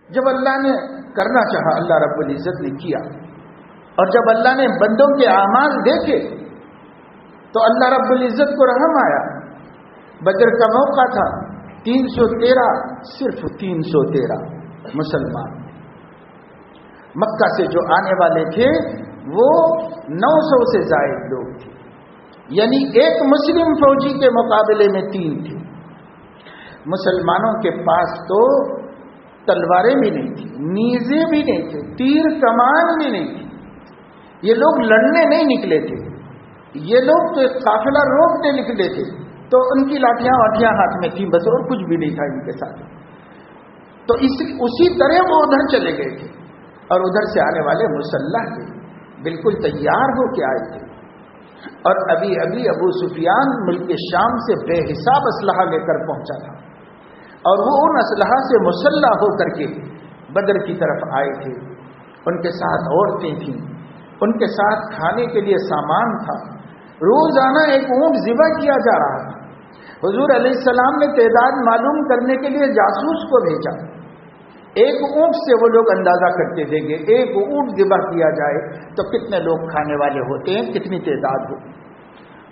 جب اللہ نے کرنا چاہا اللہ رب العزت نے کیا، اور جب اللہ نے بندوں کے اعمال دیکھے تو اللہ رب العزت کو رحم آیا۔ بدر کا موقع تھا، 313 صرف 313 مسلمان، مکہ سے جو آنے والے تھے وہ 900 سے زائد لوگ تھے، یعنی ایک مسلم فوجی کے مقابلے میں 3 تھے۔ مسلمانوں کے پاس تو تلواریں بھی نہیں تھی، نیزیں بھی نہیں تھے، تیر کمان بھی نہیں تھی۔ یہ لوگ لڑنے نہیں نکلے تھے، یہ لوگ تو ایک قافلہ روکنے نکلے تھے، تو ان کی لاٹھیاں واٹھیاں ہاتھ میں تھیں بس، اور کچھ بھی نہیں تھا ان کے ساتھ۔ تو اسی طرح وہ ادھر چلے گئے تھے، اور ادھر سے آنے والے مسلح تھے، بالکل تیار ہو کے آئے تھے، اور ابھی ابو سفیان ملک شام سے بے حساب اسلحہ لے کر پہنچا تھا، اور وہ ان اسلحہ سے مسلح ہو کر کے بدر کی طرف آئے تھے۔ ان کے ساتھ عورتیں تھیں، ان کے ساتھ کھانے کے لیے سامان تھا، روزانہ ایک اونٹ ذبح کیا جا رہا تھا۔ حضور علیہ السلام نے تعداد معلوم کرنے کے لیے جاسوس کو بھیجا، ایک اونٹ سے وہ لوگ اندازہ کرتے تھے کہ ایک اونٹ ذبح کیا جائے تو کتنے لوگ کھانے والے ہوتے ہیں، کتنی تعداد ہو۔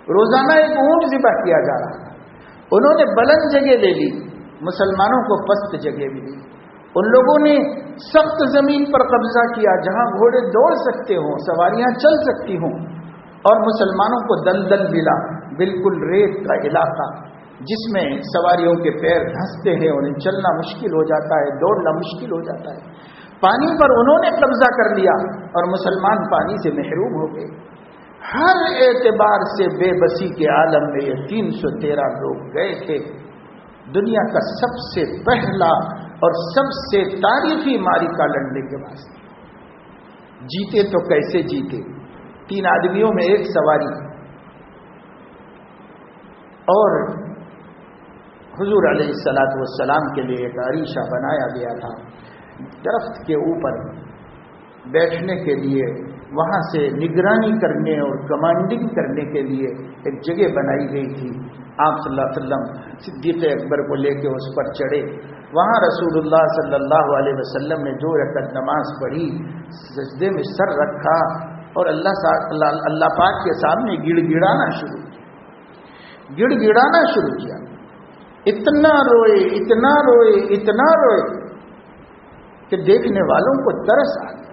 روزانہ ایک اونٹ ذبح کیا جا رہا تھا۔ انہوں نے بلند جگہ لے لی، مسلمانوں کو پست جگہ ملی۔ ان لوگوں نے سخت زمین پر قبضہ کیا جہاں گھوڑے دوڑ سکتے ہوں، سواریاں چل سکتی ہوں، اور مسلمانوں کو دلدل ملا، بالکل ریت کا علاقہ جس میں سواریوں کے پیر دھنستے ہیں، انہیں چلنا مشکل ہو جاتا ہے، دوڑنا مشکل ہو جاتا ہے۔ پانی پر انہوں نے قبضہ کر لیا اور مسلمان پانی سے محروم ہو گئے۔ ہر اعتبار سے بے بسی کے عالم میں یہ 313 لوگ گئے تھے۔ دنیا کا سب سے پہلا اور سب سے تاریخی معرکہ لڑنے کے واسطے جیتے تو کیسے جیتے؟ 3 آدمیوں میں ایک سواری، اور حضور علیہ السلام کے لیے ایک عریشہ بنایا گیا تھا، درخت کے اوپر بیٹھنے کے لیے، وہاں سے نگرانی کرنے اور کمانڈنگ کرنے کے لیے ایک جگہ بنائی گئی تھی۔ آپ صلی اللہ علیہ وسلم صدیق اکبر کو لے کے اس پر چڑھے، وہاں رسول اللہ صلی اللہ علیہ وسلم نے 2 رکعت نماز پڑھی، سجدے میں سر رکھا اور اللہ پاک کے سامنے گڑ گڑانا شروع کیا۔ اتنا روئے اتنا روئے اتنا روئے کہ دیکھنے والوں کو ترس آ گیا۔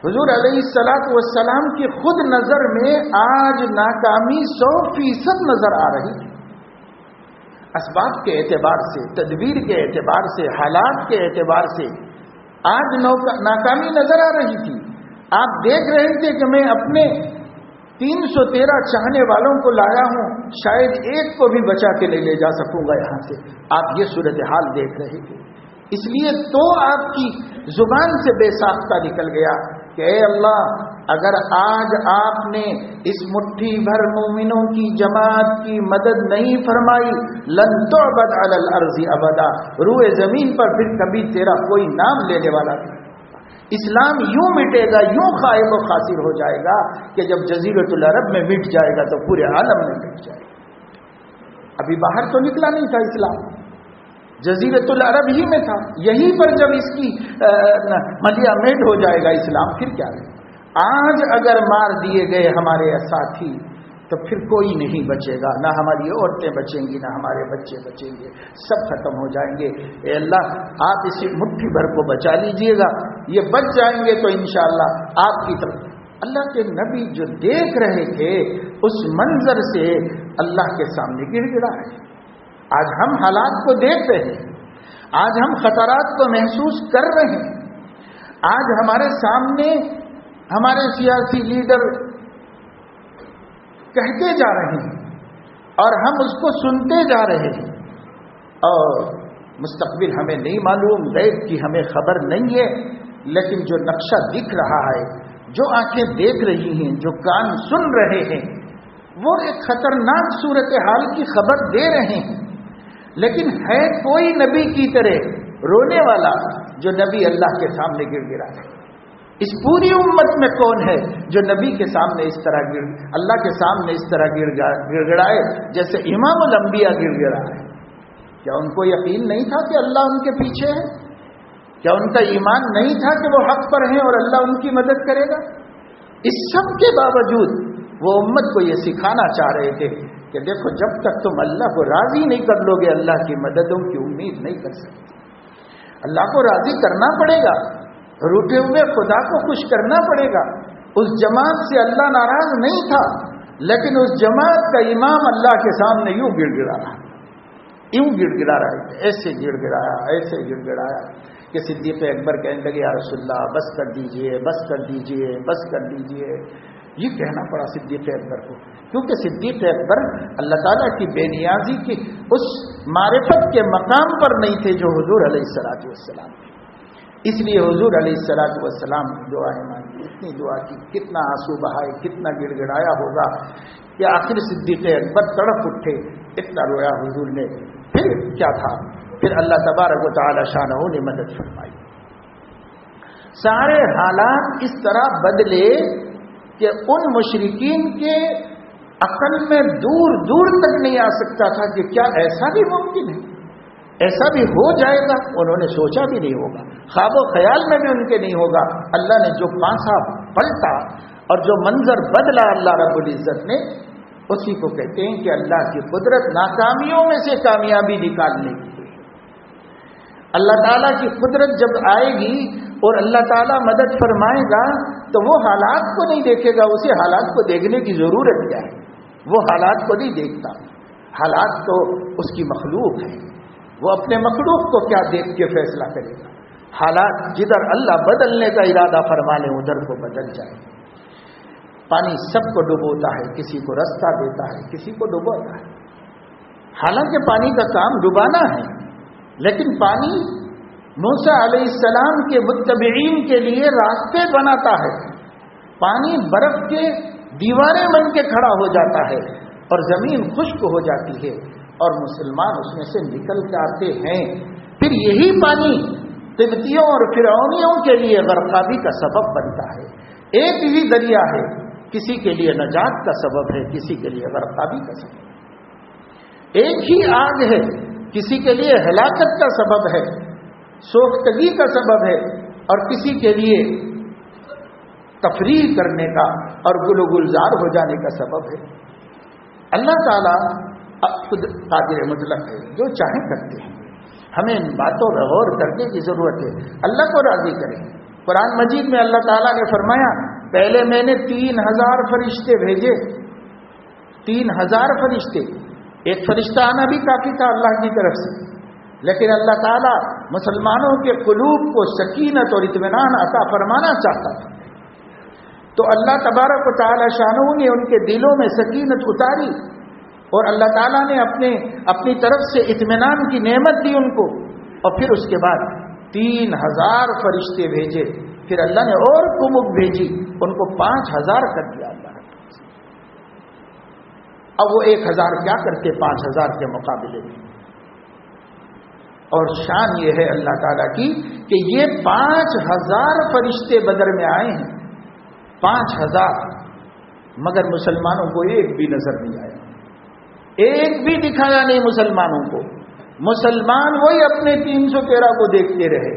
حضور علیہ السلام کی خود نظر میں آج ناکامی 100% نظر آ رہی تھی، اسباب کے اعتبار سے، تدبیر کے اعتبار سے، حالات کے اعتبار سے آج ناکامی نظر آ رہی تھی۔ آپ دیکھ رہے تھے کہ میں اپنے 313 چاہنے والوں کو لایا ہوں، شاید ایک کو بھی بچا کے نہیں لے جا سکوں گا یہاں سے۔ آپ یہ صورتحال دیکھ رہے تھے، اس لیے تو آپ کی زبان سے بے ساختہ نکل گیا کہ اے اللہ، اگر آج آپ نے اس مٹھی بھر مومنوں کی جماعت کی مدد نہیں فرمائی، لن تعبد علی الارض ابدا، روئے زمین پر پھر کبھی تیرا کوئی نام لینے والا نہیں۔ اسلام یوں مٹے گا، یوں خائب و خاسر ہو جائے گا کہ جب جزیرۃ العرب میں مٹ جائے گا تو پورے عالم میں مٹ جائے گا۔ ابھی باہر تو نکلا نہیں تھا اسلام، جزیرۃ العرب ہی میں تھا، یہیں پر جب اس کی ملیا میٹ ہو جائے گا اسلام، پھر کیا ہے؟ آج اگر مار دیے گئے ہمارے ساتھی تو پھر کوئی نہیں بچے گا، نہ ہماری عورتیں بچیں گی، نہ ہمارے بچے بچیں گے، سب ختم ہو جائیں گے۔ اے اللہ، آپ اسی مٹھی بھر کو بچا لیجئے گا، یہ بچ جائیں گے تو انشاءاللہ آپ کی طرف۔ اللہ کے نبی جو دیکھ رہے تھے اس منظر سے اللہ کے سامنے گڑ گڑا ہے۔ آج ہم حالات کو دیکھ رہے ہیں، آج ہم خطرات کو محسوس کر رہے ہیں، آج ہمارے سامنے ہمارے سیاسی لیڈر کہتے جا رہے ہیں اور ہم اس کو سنتے جا رہے ہیں، اور مستقبل ہمیں نہیں معلوم، غیب کی ہمیں خبر نہیں ہے، لیکن جو نقشہ دکھ رہا ہے، جو آنکھیں دیکھ رہی ہیں، جو کان سن رہے ہیں، وہ ایک خطرناک صورتحال کی خبر دے رہے ہیں۔ لیکن ہے کوئی نبی کی طرح رونے والا جو نبی اللہ کے سامنے گڑ گڑا ہے؟ اس پوری امت میں کون ہے جو نبی کے سامنے اس طرح اللہ کے سامنے اس طرح گڑ گڑائے جیسے امام الانبیاء گڑ گڑا ہے؟ کیا ان کو یقین نہیں تھا کہ اللہ ان کے پیچھے ہے؟ کیا ان کا ایمان نہیں تھا کہ وہ حق پر ہیں اور اللہ ان کی مدد کرے گا؟ اس سب کے باوجود وہ امت کو یہ سکھانا چاہ رہے تھے کہ دیکھو جب تک تم اللہ کو راضی نہیں کر لو گے اللہ کی مددوں کی امید نہیں کر سکتے۔ اللہ کو راضی کرنا پڑے گا، روٹے ہوئے خدا کو خوش کرنا پڑے گا۔ اس جماعت سے اللہ ناراض نہیں تھا، لیکن اس جماعت کا امام اللہ کے سامنے یوں گڑ گڑا رہا ہے، ایسے گڑ گڑایا کہ صدیق اکبر کہنے لگے یا رسول اللہ بس کر دیجئے، بس کر دیجئے، بس کر دیجئے۔ یہ کہنا پڑا صدیق اکبر کو، کیونکہ صدیق اکبر اللہ تعالیٰ کی بے نیازی کی اس معرفت کے مقام پر نہیں تھے جو حضور علیہ السلام تھے۔ اس لیے حضور علیہ السلام دعائیں مانگی، اتنی دعا کی، کتنا آنسو بہائے، کتنا گڑ گڑایا ہوگا کہ آخر صدیق اکبر تڑپ اٹھے، اتنا رویا حضور نے۔ پھر کیا تھا؟ پھر اللہ تبارک و تعالی شانہ نے مدد فرمائی۔ سارے حالات اس طرح بدلے کہ ان مشرکین کے عقل میں دور دور تک نہیں آ سکتا تھا کہ کیا ایسا بھی ممکن ہے، ایسا بھی ہو جائے گا۔ انہوں نے سوچا بھی نہیں ہوگا، خواب و خیال میں بھی ان کے نہیں ہوگا۔ اللہ نے جو پانسا پلٹا اور جو منظر بدلا اللہ رب العزت نے، اسی کو کہتے ہیں کہ اللہ کی قدرت ناکامیوں میں سے کامیابی نکالنے کی۔ اللہ تعالیٰ کی قدرت جب آئے گی اور اللہ تعالیٰ مدد فرمائے گا تو وہ حالات کو نہیں دیکھے گا، اسے حالات کو دیکھنے کی ضرورت کیا ہے؟ وہ حالات کو نہیں دیکھتا، حالات تو اس کی مخلوق ہے، وہ اپنے مخلوق کو کیا دیکھ کے فیصلہ کرے گا؟ حالات جدھر اللہ بدلنے کا ارادہ فرما لے ادھر کو بدل جائے۔ پانی سب کو ڈبوتا ہے، کسی کو رستہ دیتا ہے، کسی کو ڈبوتا ہے۔ حالانکہ پانی کا کام ڈبانا ہے، لیکن پانی موسیٰ علیہ السلام کے متبعین کے لیے راستے بناتا ہے۔ پانی برف کے دیواریں بن کے کھڑا ہو جاتا ہے اور زمین خشک ہو جاتی ہے اور مسلمان اس میں سے نکل کے آتے ہیں۔ پھر یہی پانی قبطیوں اور فرعونیوں کے لیے غرقابی کا سبب بنتا ہے۔ ایک ہی دریا ہے، کسی کے لیے نجات کا سبب ہے، کسی کے لیے غرقابی کا سبب ہے۔ ایک ہی آگ ہے، کسی کے لیے ہلاکت کا سبب ہے، سوختگی کا سبب ہے، اور کسی کے لیے تفریح کرنے کا اور گل و گلزار ہو جانے کا سبب ہے۔ اللہ تعالیٰ خود قادر مطلق ہے، جو چاہے کرتے ہیں۔ ہمیں ان باتوں پر غور کرنے کی ضرورت ہے، اللہ کو راضی کریں۔ قرآن مجید میں اللہ تعالیٰ نے فرمایا پہلے میں نے 3000 فرشتے بھیجے، 3000 فرشتے، ایک فرشتہ آنا بھی کافی تھا اللہ کی طرف سے، لیکن اللہ تعالیٰ مسلمانوں کے قلوب کو سکینت اور اطمینان عطا فرمانا چاہتا تھا، تو اللہ تبارک و تعالی شانہ نے ان کے دلوں میں سکینت اتاری اور اللہ تعالیٰ نے اپنی طرف سے اطمینان کی نعمت دی ان کو، اور پھر اس کے بعد 3000 فرشتے بھیجے، پھر اللہ نے اور کمک بھیجی، ان کو 5000 کر دیا اللہ نے۔ اب وہ 1000 کیا کرتے 5000 کے مقابلے میں؟ اور شان یہ ہے اللہ تعالیٰ کی کہ یہ 5000 فرشتے بدر میں آئے ہیں، 5000، مگر مسلمانوں کو ایک بھی نظر نہیں آیا، ایک بھی دکھایا نہیں مسلمانوں کو۔ مسلمان وہی اپنے 313 کو دیکھتے رہے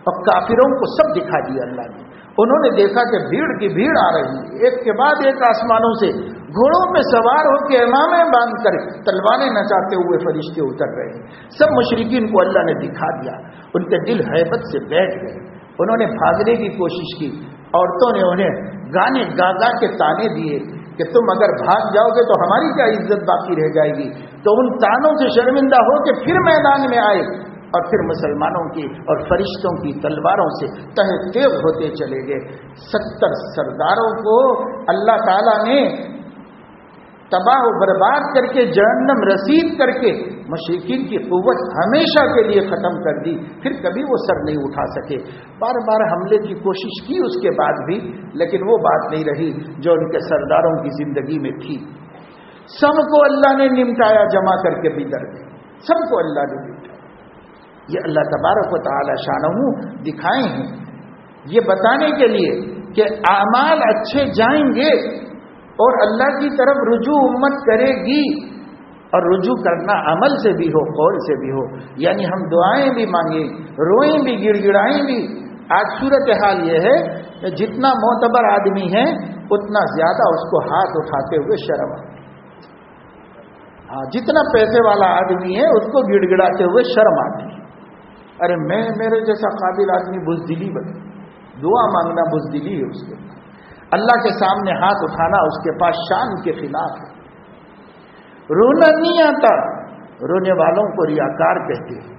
اور کافروں کو سب دکھا دیا اللہ نے۔ انہوں نے دیکھا کہ بھیڑ کی بھیڑ آ رہی ہے، ایک کے بعد ایک آسمانوں سے گھوڑوں پہ سوار ہو کے امامیں باندھ کر تلواریں نچاتے ہوئے فرشتے اتر رہے ہیں۔ سب مشرکین کو اللہ نے دکھا دیا، ان کے دل ہیبت سے بیٹھ گئے، انہوں نے بھاگنے کی کوشش کی، عورتوں نے انہیں گانے گا گا کے تانے دیے کہ تم اگر بھاگ جاؤ گے تو ہماری کیا عزت باقی رہ جائے گی۔ تو ان تانوں سے شرمندہ ہو کے پھر میدان میں آئے اور پھر مسلمانوں کی اور فرشتوں کی تلواروں سے تہ تیغ ہوتے چلے گئے۔ 70 سرداروں کو اللہ تعالیٰ نے تباہ و برباد کر کے جہنم رسید کر کے مشرکین کی قوت ہمیشہ کے لیے ختم کر دی، پھر کبھی وہ سر نہیں اٹھا سکے۔ بار بار حملے کی کوشش کی اس کے بعد بھی، لیکن وہ بات نہیں رہی جو ان کے سرداروں کی زندگی میں تھی۔ سب کو اللہ نے نمٹایا، جمع کر کے بدر میں سب کو اللہ نے نمٹایا۔ یہ اللہ تبارک و تعالی شانہ دکھائے ہیں، یہ بتانے کے لیے کہ اعمال اچھے جائیں گے اور اللہ کی طرف رجوع امت کرے گی اور رجوع کرنا عمل سے بھی ہو، قول سے بھی ہو، یعنی ہم دعائیں بھی مانگیں، روئیں بھی، گڑ گڑائیں بھی۔ آج صورتحال یہ ہے کہ جتنا معتبر آدمی ہے اتنا زیادہ اس کو ہاتھ اٹھاتے ہوئے شرم آتی ہے۔ ہاں، جتنا پیسے والا آدمی ہے اس کو گڑ گڑاتے ہوئے شرم آتی ہے۔ ارے میرے جیسا قابل آدمی بزدلی بنے، دعا مانگنا بزدلی ہے اس کے پاس، اللہ کے سامنے ہاتھ اٹھانا اس کے پاس شان کے خلاف ہے۔ رونا نہیں آتا، رونے والوں کو ریاکار کہتے ہیں،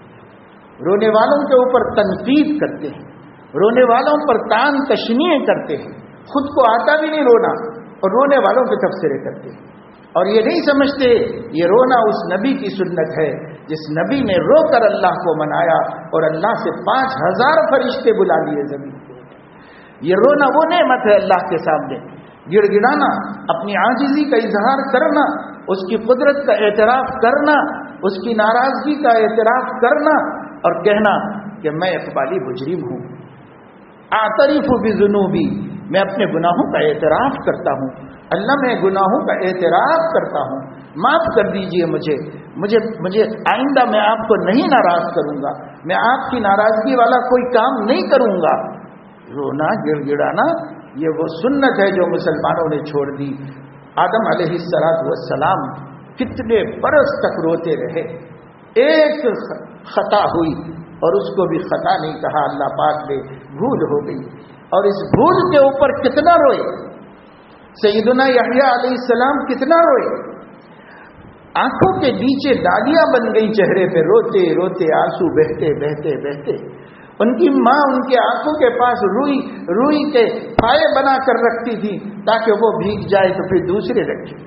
رونے والوں کے اوپر تنقید کرتے ہیں، رونے والوں پر تان تشنیع کرتے ہیں، خود کو آتا بھی نہیں رونا اور رونے والوں کے تبصرے کرتے ہیں، اور یہ نہیں سمجھتے یہ رونا اس نبی کی سنت ہے جس نبی نے رو کر اللہ کو منایا اور اللہ سے 5000 فرشتے بلا لیے زمین کو۔ یہ رونا وہ نعمت ہے اللہ کے سامنے، گڑ گڑانا، اپنی عاجزی کا اظہار کرنا، اس کی قدرت کا اعتراف کرنا، اس کی ناراضگی کا اعتراف کرنا اور کہنا کہ میں اقبالی مجرم ہوں، اعترف بذنوبی، میں اپنے گناہوں کا اعتراف کرتا ہوں، اللہ میں گناہوں کا اعتراف کرتا ہوں، معاف کر دیجئے مجھے آئندہ میں آپ کو نہیں ناراض کروں گا، میں آپ کی ناراضگی والا کوئی کام نہیں کروں گا۔ رونا گڑ گڑانا یہ وہ سنت ہے جو مسلمانوں نے چھوڑ دی۔ آدم علیہ السلام کتنے برس تک روتے رہے، ایک خطا ہوئی اور اس کو بھی خطا نہیں کہا اللہ پاک نے، بھول ہو گئی، اور اس بھول کے اوپر کتنا روئے۔ سیدنا یحییٰ علیہ السلام کتنا روئے، آنکھوں کے نیچے ڈالیاں بن گئی چہرے پہ، روتے روتے آنسو بہتے بہتے بہتے۔ ان کی ماں ان کے آنکھوں کے پاس روئی کے پھائے بنا کر رکھتی تھی تاکہ وہ بھیگ جائے تو پھر دوسرے رکھے،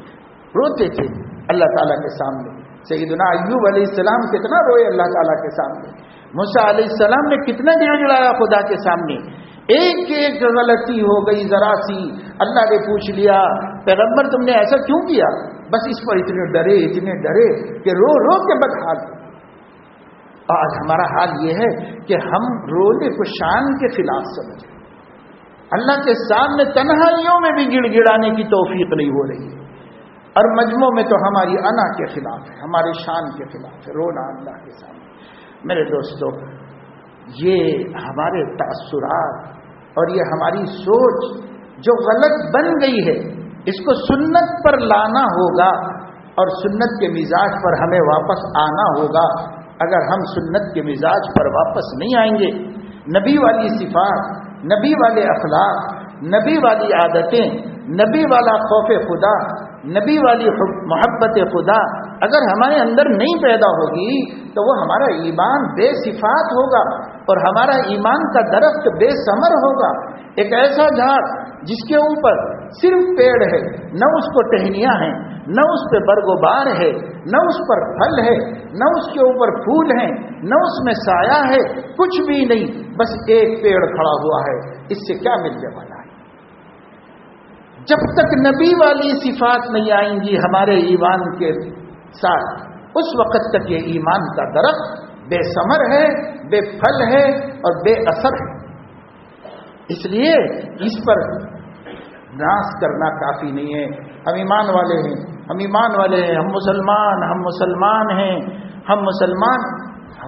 روتے تھے اللہ تعالیٰ کے سامنے۔ سیدنا ایوب علیہ السلام کتنا روئے اللہ تعالیٰ کے سامنے، موسیٰ علیہ السلام نے کتنا گڑ گڑایا خدا کے سامنے۔ ایک ایک غلطی ہو گئی ذرا سی، اللہ نے پوچھ لیا پیغمبر تم نے ایسا کیوں کیا؟ بس اس پر اتنے ڈرے کہ رو رو کے بدحال۔ آج ہمارا حال یہ ہے کہ ہم رونے کو شان کے خلاف سمجھیں، اللہ کے سامنے تنہائیوں میں بھی گڑ گڑانے کی توفیق نہیں ہو رہی ہے، اور مجموع میں تو ہماری انا کے خلاف ہے، ہمارے شان کے خلاف ہے رونا اللہ کے سامنے۔ میرے دوستو، یہ ہمارے تاثرات اور یہ ہماری سوچ جو غلط بن گئی ہے، اس کو سنت پر لانا ہوگا اور سنت کے مزاج پر ہمیں واپس آنا ہوگا۔ اگر ہم سنت کے مزاج پر واپس نہیں آئیں گے، نبی والی صفات، نبی والے اخلاق، نبی والی عادتیں، نبی والا خوف خدا، نبی والی محبت خدا اگر ہمارے اندر نہیں پیدا ہوگی تو وہ ہمارا ایمان بے صفات ہوگا اور ہمارا ایمان کا درخت بے ثمر ہوگا۔ ایک ایسا جھاڑ جس کے اوپر صرف پیڑ ہے، نہ اس کو ٹہنیاں ہیں، نہ اس پہ برگ و بار ہے، نہ اس پر پھل ہے، نہ اس کے اوپر پھول ہیں، نہ اس میں سایہ ہے، کچھ بھی نہیں، بس ایک پیڑ کھڑا ہوا ہے، اس سے کیا ملنے والا ہے؟ جب تک نبی والی صفات نہیں آئیں گی ہمارے ایمان کے ساتھ، اس وقت تک یہ ایمان کا درخت بے ثمر ہے، بے پھل ہے اور بے اثر ہے۔ اس لیے اس پر ناز کرنا کافی نہیں ہے۔ ہم ایمان والے ہیں، ہم ایمان والے ہیں، ہم مسلمان ہیں، ہم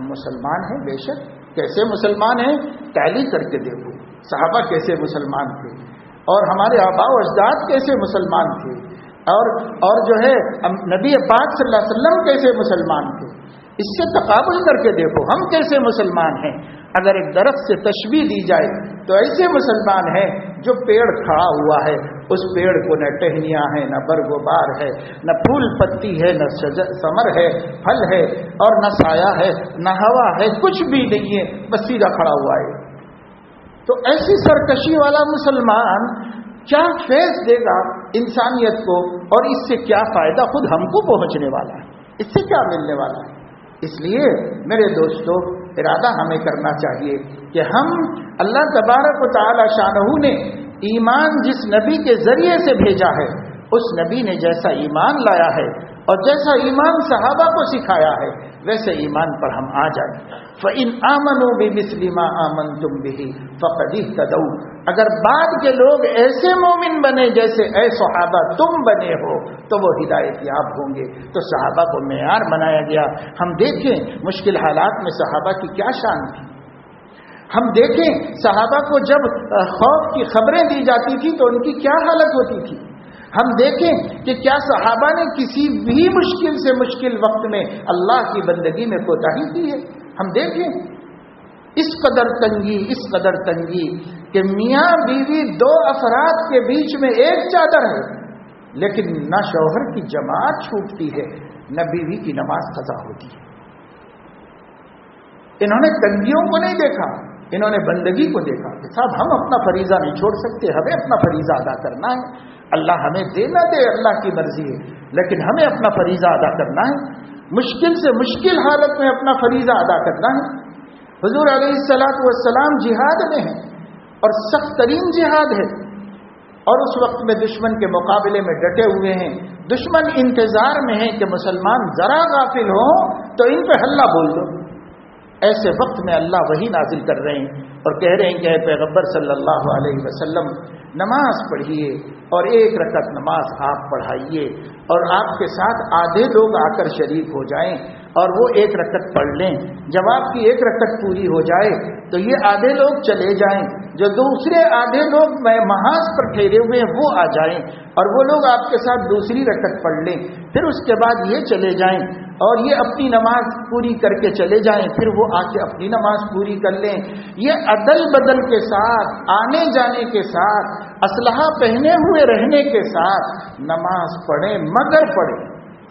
مسلمان ہیں۔ بے شک، کیسے مسلمان ہیں؟ تعلی کر کے دیکھو، صحابہ کیسے مسلمان تھے اور ہمارے آباء و اجداد کیسے مسلمان تھے، اور جو ہے نبی پاک صلی اللہ علیہ وسلم کیسے مسلمان تھے، اس سے تقابل کر کے دیکھو ہم کیسے مسلمان ہیں۔ اگر ایک درخت سے تشبیہ دی جائے تو ایسے مسلمان ہیں جو پیڑ کھڑا ہوا ہے، اس پیڑ کو نہ ٹہنیاں ہیں، نہ برگ و بار ہے، نہ پھول پتی ہے، نہ ثمر ہے، پھل ہے، اور نہ سایہ ہے، نہ ہوا ہے، کچھ بھی نہیں ہے، بس سیدھا کھڑا ہوا ہے۔ تو ایسی سرکشی والا مسلمان کیا فیض دے گا انسانیت کو، اور اس سے کیا فائدہ خود ہم کو پہنچنے والا ہے، اس سے کیا ملنے والا ہے؟ اس لیے میرے دوستو، ارادہ ہمیں کرنا چاہیے کہ ہم اللہ تبارک و تعالی شانہ نے ایمان جس نبی کے ذریعے سے بھیجا ہے، اس نبی نے جیسا ایمان لایا ہے اور جیسا ایمان صحابہ کو سکھایا ہے ویسے ایمان پر ہم آ جائیں. فَإِنْ آمَنُوا بِمِثْلِ مَا آمَنْتُمْ بِهِ فَقَدِ اهْتَدَوْا. اگر بعد کے لوگ ایسے مومن بنے جیسے اے صحابہ تم بنے ہو تو وہ ہدایت یاب ہوں گے. تو صحابہ کو معیار بنایا گیا. ہم دیکھیں مشکل حالات میں صحابہ کی کیا شان تھی. ہم دیکھیں صحابہ کو جب خوف کی خبریں دی جاتی تھی تو ان کی کیا حالت ہوتی تھی. ہم دیکھیں کہ کیا صحابہ نے کسی بھی مشکل سے مشکل وقت میں اللہ کی بندگی میں کوتاہی کی ہے. ہم دیکھیں اس قدر تنگی کہ میاں بیوی دو افراد کے بیچ میں ایک چادر ہے لیکن نہ شوہر کی جماعت چھوٹتی ہے نہ بیوی کی نماز قضا ہوتی ہے. انہوں نے تنگیوں کو نہیں دیکھا, انہوں نے بندگی کو دیکھا کہ صاحب ہم اپنا فریضہ نہیں چھوڑ سکتے, ہمیں اپنا فریضہ ادا کرنا ہے. اللہ ہمیں دے نہ دے اللہ کی مرضی ہے لیکن ہمیں اپنا فریضہ ادا کرنا ہے. مشکل سے مشکل حالت میں اپنا فریضہ ادا کرنا ہے. حضور علیہ الصلوۃ والسلام جہاد میں ہیں اور سخت ترین جہاد ہے اور اس وقت میں دشمن کے مقابلے میں ڈٹے ہوئے ہیں. دشمن انتظار میں ہے کہ مسلمان ذرا غافل ہوں تو ان پہ حلہ بول دو. ایسے وقت میں اللہ وحی نازل کر رہے ہیں اور کہہ رہے ہیں کہ اے پیغمبر صلی اللہ علیہ وسلم نماز پڑھیے اور ایک رکعت نماز آپ پڑھائیے اور آپ کے ساتھ آدھے لوگ آ کر شریک ہو جائیں اور وہ ایک رکعت پڑھ لیں. جب آپ کی ایک رکعت پوری ہو جائے تو یہ آدھے لوگ چلے جائیں, جو دوسرے آدھے لوگ محاذ پر ٹھہرے ہوئے ہیں وہ آ جائیں اور وہ لوگ آپ کے ساتھ دوسری رکعت پڑھ لیں. پھر اس کے بعد یہ چلے جائیں اور یہ اپنی نماز پوری کر کے چلے جائیں, پھر وہ آ کے اپنی نماز پوری کر لیں. یہ عدل بدل کے ساتھ آنے جانے کے ساتھ اسلحہ پہنے ہوئے رہنے کے ساتھ نماز پڑھیں مگر پڑھیں.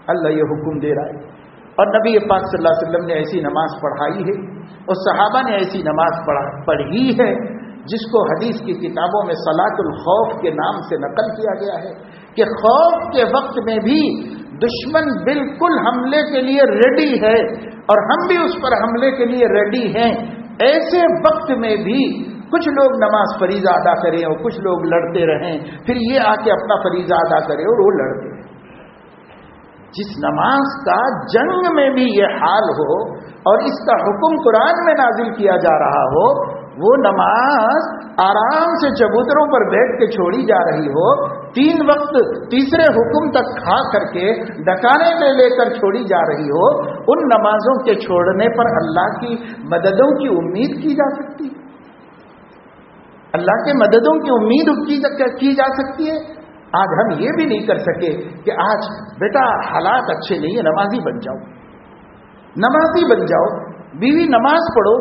اللہ یہ حکم دے رہا ہے اور نبی پاک صلی اللہ علیہ وسلم نے ایسی نماز پڑھائی ہے اور صحابہ نے ایسی نماز پڑھی ہے جس کو حدیث کی کتابوں میں صلاۃ الخوف کے نام سے نقل کیا گیا ہے کہ خوف کے وقت میں بھی دشمن بالکل حملے کے لیے ریڈی ہے اور ہم بھی اس پر حملے کے لیے ریڈی ہیں. ایسے وقت میں بھی کچھ لوگ نماز فریضہ ادا کریں اور کچھ لوگ لڑتے رہیں, پھر یہ آ کے اپنا فریضہ ادا کرے اور وہ لڑتے رہیں. جس نماز کا جنگ میں بھی یہ حال ہو اور اس کا حکم قرآن میں نازل کیا جا رہا ہو, وہ نماز آرام سے چبوتروں پر بیٹھ کے چھوڑی جا رہی ہو, 3 وقت تیسرے حکم تک کھا کر کے ڈکانے میں لے کر چھوڑی جا رہی ہو, ان نمازوں کے چھوڑنے پر اللہ کی مددوں کی امید کی جا سکتی ہے. اللہ کے مددوں کی امید کی جا سکتی ہے. آج ہم یہ بھی نہیں کر سکے کہ آج بیٹا حالات اچھے نہیں ہیں نمازی بن جاؤ, نمازی بن جاؤ, بیوی نماز پڑھو,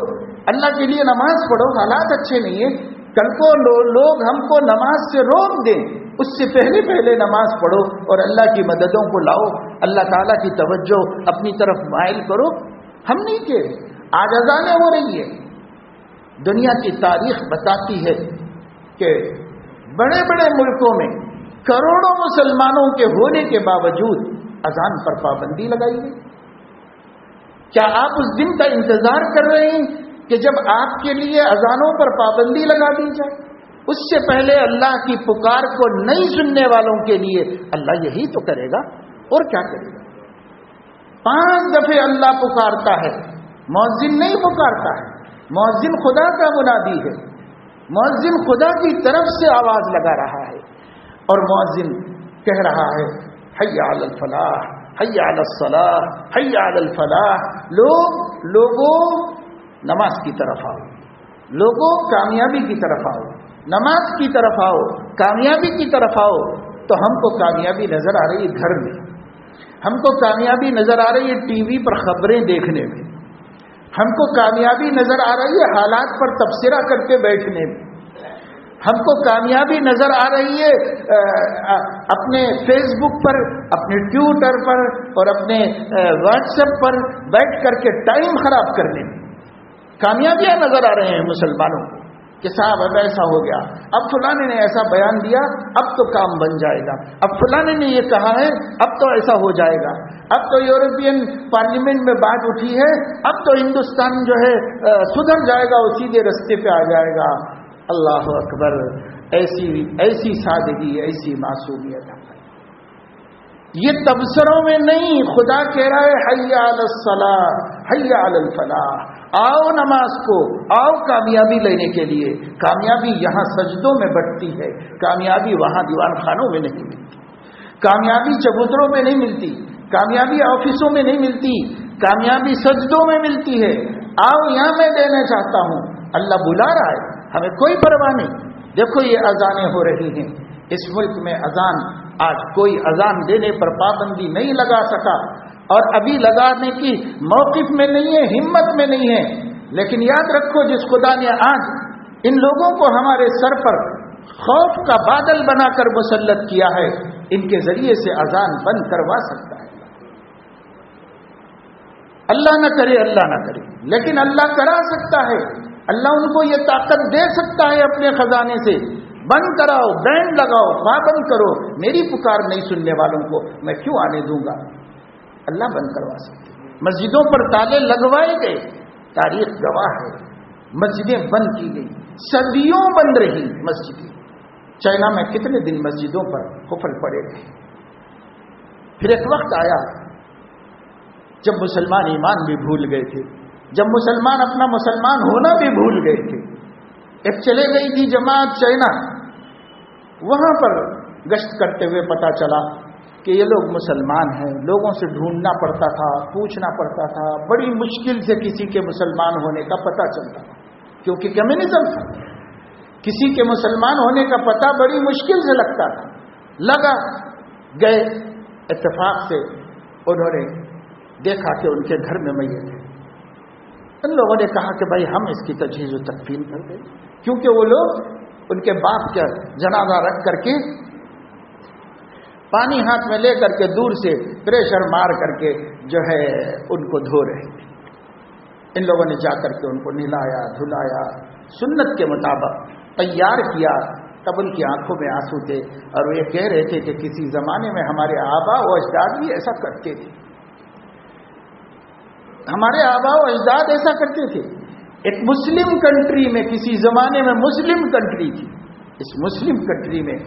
اللہ کے لیے نماز پڑھو, حالات اچھے نہیں ہیں. کل کو لوگ ہم کو نماز سے روک دیں, اس سے پہلے نماز پڑھو اور اللہ کی مددوں کو لاؤ, اللہ تعالیٰ کی توجہ اپنی طرف مائل کرو. ہم نہیں کہہ رہے, آج اذانیں ہو رہی ہے. دنیا کی تاریخ بتاتی ہے کہ بڑے بڑے ملکوں میں کروڑوں مسلمانوں کے ہونے کے باوجود اذان پر پابندی لگائی گئی. کیا آپ اس دن کا انتظار کر رہے ہیں کہ جب آپ کے لیے اذانوں پر پابندی لگا دی جائے؟ اس سے پہلے اللہ کی پکار کو نہیں سننے والوں کے لیے اللہ یہی تو کرے گا اور کیا کرے گا. 5 دفعے اللہ پکارتا ہے, مؤذن نہیں پکارتا ہے. مؤذن خدا کا منادی ہے, مؤذن خدا کی طرف سے آواز لگا رہا ہے اور مؤذن کہہ رہا ہے حی علی الفلاح, حی علی الصلاح, حی علی الفلاح. لوگوں نماز کی طرف آؤ, لوگوں کامیابی کی طرف آؤ, نماز کی طرف آؤ, کامیابی کی طرف آؤ. تو ہم کو کامیابی نظر آ رہی ہے گھر میں, ہم کو کامیابی نظر آ رہی ہے ٹی وی پر خبریں دیکھنے میں, ہم کو کامیابی نظر آ رہی ہے حالات پر تبصرہ کر کے بیٹھنے میں, ہم کو کامیابی نظر آ رہی ہے اپنے فیس بک پر, اپنے ٹویٹر پر اور اپنے واٹس ایپ پر بیٹھ کر کے ٹائم خراب کرنے میں. کامیابیاں نظر آ رہے ہیں مسلمانوں کو کہ صاحب اب ایسا ہو گیا, اب فلانے نے ایسا بیان دیا, اب تو کام بن جائے گا, اب فلانے نے یہ کہا ہے, اب تو ایسا ہو جائے گا, اب تو یورپین پارلیمنٹ میں بات اٹھی ہے, اب تو ہندوستان جو ہے سدھر جائے گا, وہ سیدھے رستے پہ آ جائے گا. اللہ اکبر, ایسی سادگی, ایسی معصومیت. یہ تبصروں میں نہیں، خدا کہہ رہا ہے حی علی الصلاۃ حی علی الفلاح، آؤ نماز کو، آؤ کامیابی لینے کے لیے۔ کامیابی یہاں سجدوں میں بٹتی ہے، کامیابی وہاں دیوان خانوں میں نہیں ملتی، کامیابی چبوتروں میں نہیں ملتی، کامیابی آفسوں میں نہیں ملتی، کامیابی سجدوں میں ملتی ہے۔ آؤ یہاں میں دینا چاہتا ہوں، اللہ بلا رہا ہے، ہمیں کوئی پرواہ نہیں۔ دیکھو یہ اذانیں ہو رہی ہیں اس ملک میں، اذان آج کوئی اذان دینے پر پابندی نہیں لگا سکا، اور ابھی لگانے کی موقف میں نہیں ہے، ہمت میں نہیں ہے۔ لیکن یاد رکھو، جس خدا نے آج ان لوگوں کو ہمارے سر پر خوف کا بادل بنا کر مسلط کیا ہے، ان کے ذریعے سے اذان بند کروا سکتا ہے۔ اللہ نہ کرے، اللہ نہ کرے، لیکن اللہ کرا سکتا ہے۔ اللہ ان کو یہ طاقت دے سکتا ہے اپنے خزانے سے، بند کراؤ، بینڈ لگاؤ، پابند کرو۔ میری پکار نہیں سننے والوں کو میں کیوں آنے دوں گا؟ اللہ بند کروا سکتے۔ مسجدوں پر تالے لگوائے گئے، تاریخ گواہ ہے، مسجدیں بند کی گئی، صدیوں بند رہی مسجدیں۔ چائنا میں کتنے دن مسجدوں پر قفل پڑے گئے۔ پھر ایک وقت آیا جب مسلمان ایمان بھی بھول گئے تھے، جب مسلمان اپنا مسلمان ہونا بھی بھول گئے تھے۔ ایک چلے گئی تھی جماعت چائنا، وہاں پر گشت کرتے ہوئے پتا چلا کہ یہ لوگ مسلمان ہیں۔ لوگوں سے ڈھونڈنا پڑتا تھا، پوچھنا پڑتا تھا، بڑی مشکل سے کسی کے مسلمان ہونے کا پتہ چلتا تھا، کیونکہ کمیونزم تھا، کسی کے مسلمان ہونے کا پتہ بڑی مشکل سے لگتا تھا۔ لگا، گئے، اتفاق سے انہوں نے دیکھا کہ ان کے گھر میں میت ہے۔ ان لوگوں نے کہا کہ بھائی ہم اس کی تجہیز و تکفین کر دیں، کیونکہ وہ لوگ ان کے باپ کا جنازہ رکھ کر کے پانی ہاتھ میں لے کر کے دور سے پریشر مار کر کے جو ہے ان کو دھو رہے تھے۔ ان لوگوں نے جا کر کے ان کو نہلایا، دھلایا، سنت کے مطابق تیار کیا۔ تب ان کی آنکھوں میں آنسو تھے، اور وہ یہ کہہ رہے تھے کہ کسی زمانے میں ہمارے آبا و اجداد بھی ایسا کرتے تھے، ہمارے آبا و اجداد ایسا کرتے تھے۔ ایک مسلم کنٹری میں، کسی زمانے میں مسلم کنٹری تھی، اس مسلم کنٹری میں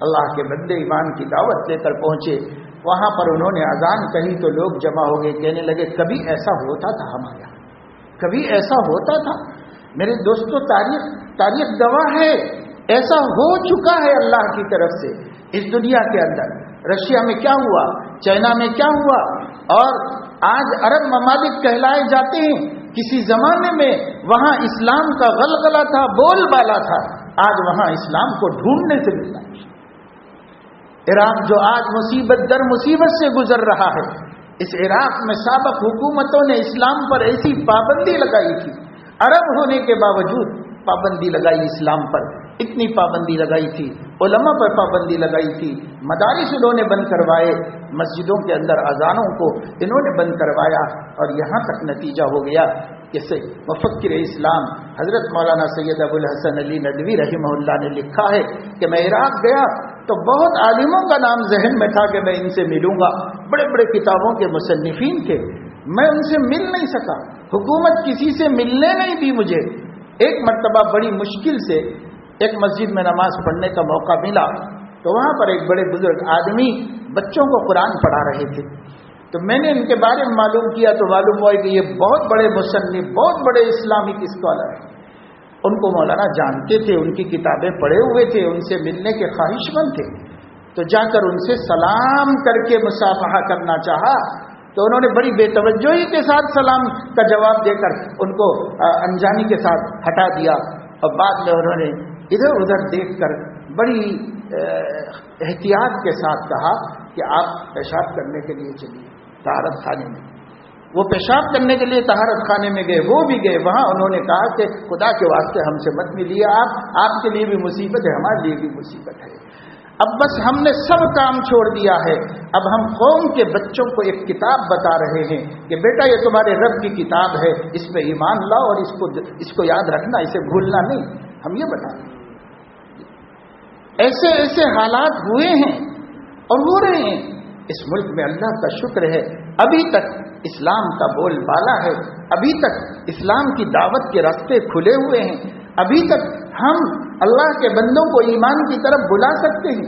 اللہ کے بندے ایمان کی دعوت لے کر پہنچے، وہاں پر انہوں نے اذان کہی تو لوگ جمع ہو گئے، کہنے لگے کبھی ایسا ہوتا تھا ہمارے یہاں، کبھی ایسا ہوتا تھا۔ میرے دوستو، تاریخ گواہ ہے، ایسا ہو چکا ہے اللہ کی طرف سے اس دنیا کے اندر۔ رشیا میں کیا ہوا، چائنا میں کیا ہوا، اور آج عرب ممالک کہلائے جاتے ہیں۔ کسی زمانے میں وہاں اسلام کا غلغلہ تھا، بول بالا تھا، آج وہاں اسلام کو ڈھونڈنے سے ملتا ہے۔ عراق جو آج مصیبت در مصیبت سے گزر رہا ہے، اس عراق میں سابق حکومتوں نے اسلام پر ایسی پابندی لگائی تھی، عرب ہونے کے باوجود پابندی لگائی اسلام پر، اتنی پابندی لگائی تھی، علماء پر پابندی لگائی تھی، مدارس انہوں نے بند کروائے، مسجدوں کے اندر اذانوں کو انہوں نے بند کروایا، اور یہاں تک نتیجہ ہو گیا کہ مفکر اسلام حضرت مولانا سید ابو الحسن علی ندوی رحمہ اللہ نے لکھا ہے کہ میں عراق گیا تو بہت عالموں کا نام ذہن میں تھا کہ میں ان سے ملوں گا، بڑے بڑے کتابوں کے مصنفین تھے، میں ان سے مل نہیں سکا، حکومت کسی سے ملنے نہیں دی مجھے۔ ایک مرتبہ بڑی مشکل سے ایک مسجد میں نماز پڑھنے کا موقع ملا، تو وہاں پر ایک بڑے بزرگ آدمی بچوں کو قرآن پڑھا رہے تھے، تو میں نے ان کے بارے میں معلوم کیا تو معلوم ہوا کہ یہ بہت بڑے مصنف، بہت بڑے اسلامک اسکالر ہیں، ان کو مولانا جانتے تھے، ان کی کتابیں پڑھے ہوئے تھے، ان سے ملنے کے خواہش مند تھے، تو جا کر ان سے سلام کر کے مصافحہ کرنا چاہا، تو انہوں نے بڑی بے توجہی کے ساتھ سلام کا جواب دے کر ان کو انجانی کے ساتھ ہٹا دیا، اور بعد میں انہوں نے ادھر ادھر دیکھ کر بڑی احتیاط کے ساتھ کہا کہ آپ پیشاب کرنے کے لیے چلیے طہارت خانے میں۔ وہ پیشاب کرنے کے لیے طہارت خانے میں گئے، وہ بھی گئے، وہاں انہوں نے کہا کہ خدا کے واسطے ہم سے مت ملیے، آپ کے لیے بھی مصیبت ہے، ہمارے لیے بھی مصیبت ہے۔ اب بس ہم نے سب کام چھوڑ دیا ہے، اب ہم قوم کے بچوں کو ایک کتاب بتا رہے ہیں کہ بیٹا یہ تمہارے رب کی کتاب ہے، اس پہ ایمان لاؤ اور اس کو یاد رکھنا، اسے بھولنا نہیں، ہم یہ بتا رہے ہیں۔ ایسے ایسے حالات ہوئے ہیں اور ہو رہے ہیں اس ملک میں، اللہ کا شکر ہے ابھی تک اسلام کا بول بالا ہے، ابھی تک اسلام کی دعوت کے راستے کھلے ہوئے ہیں، ابھی تک ہم اللہ کے بندوں کو ایمان کی طرف بلا سکتے ہیں،